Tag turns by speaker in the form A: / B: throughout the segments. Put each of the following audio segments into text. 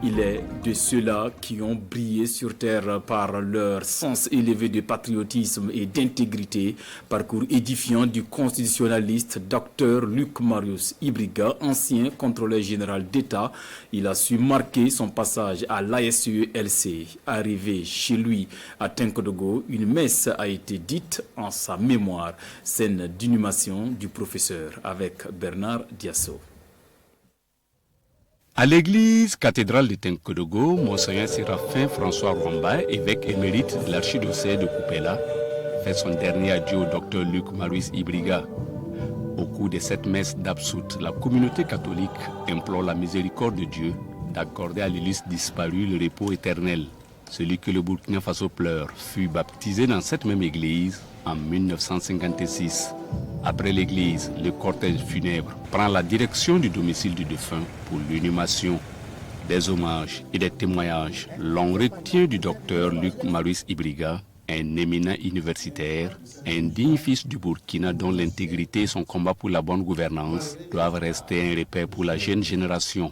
A: Il est de ceux-là qui ont brillé sur terre par leur sens élevé de patriotisme et d'intégrité. Parcours édifiant du constitutionnaliste Dr Luc Marius Ibriga, ancien contrôleur général d'État. Il a su marquer son passage à l'ASUELC. Arrivé chez lui à Tinkodogo, une messe a été dite en sa mémoire. Scène d'inhumation du professeur avec Bernard Diasso.
B: À l'église cathédrale de Tinkodogo, Monseigneur Séraphin François Rwamba, évêque émérite de l'archidiocèse de Kupela, fait son dernier adieu au docteur Luc Marius Ibriga. Au cours de cette messe d'Absout, la communauté catholique implore la miséricorde de Dieu d'accorder à l'illustre disparu le repos éternel. Celui que le Burkina Faso pleure fut baptisé dans cette même église en 1956. Après l'église, le cortège funèbre prend la direction du domicile du défunt pour l'inhumation. Des hommages et des témoignages l'on retient du docteur Luc Marius Ibriga, un éminent universitaire, un digne fils du Burkina dont l'intégrité et son combat pour la bonne gouvernance doivent rester un repère pour la jeune génération.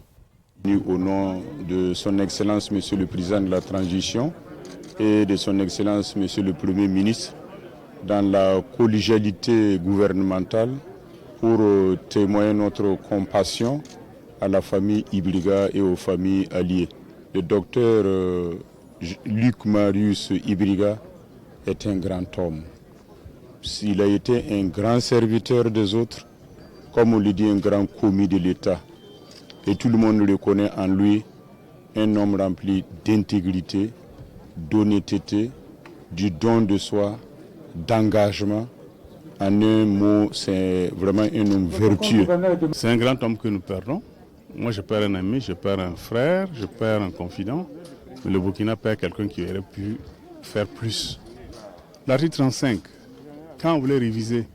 C: Au nom de son Excellence Monsieur le Président de la Transition et de son Excellence Monsieur le Premier ministre, dans la collégialité gouvernementale pour témoigner notre compassion à la famille Ibriga et aux familles alliées. Le docteur Luc Marius Ibriga est un grand homme. Il a été un grand serviteur des autres, comme on le dit, un grand commis de l'État. Et tout le monde reconnaît en lui un homme rempli d'intégrité, d'honnêteté, du don de soi, d'engagement. En un mot, c'est vraiment un homme vertueux.
D: C'est un grand homme que nous perdons. Moi, je perds un ami, je perds un frère, je perds un confident. Mais le Burkina perd quelqu'un qui aurait pu faire plus. L'article 35, quand on voulait réviser,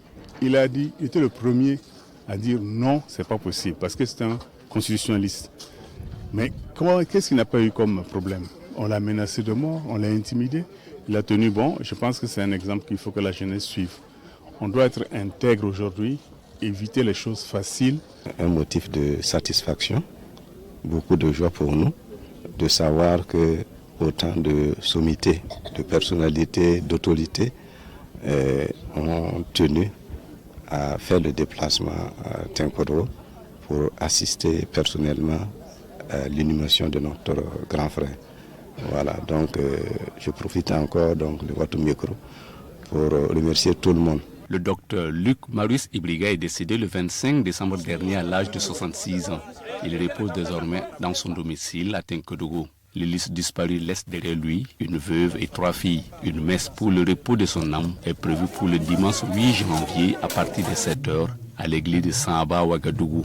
D: il était le premier à dire non, c'est pas possible, parce que c'est un constitutionnaliste. Mais qu'est-ce qu'il n'a pas eu comme problème? On l'a menacé de mort, on l'a intimidé. Il a tenu bon. Je pense que c'est un exemple qu'il faut que la jeunesse suive. On doit être intègre aujourd'hui, éviter les choses faciles.
E: Un motif de satisfaction, beaucoup de joie pour nous, de savoir que autant de sommités, de personnalités, d'autorités ont tenu à faire le déplacement à Tinkodogo pour assister personnellement à l'inhumation de notre grand frère. Voilà, donc je profite encore de votre micro pour remercier tout le monde.
B: Le docteur Luc Marius Ibriga est décédé le 25 décembre dernier à l'âge de 66 ans. Il repose désormais dans son domicile à Tinkodogo. L'illustre disparu laisse derrière lui une veuve et 3 filles. Une messe pour le repos de son âme est prévue pour le dimanche 8 janvier à partir de 7h à l'église de Samba à Ouagadougou.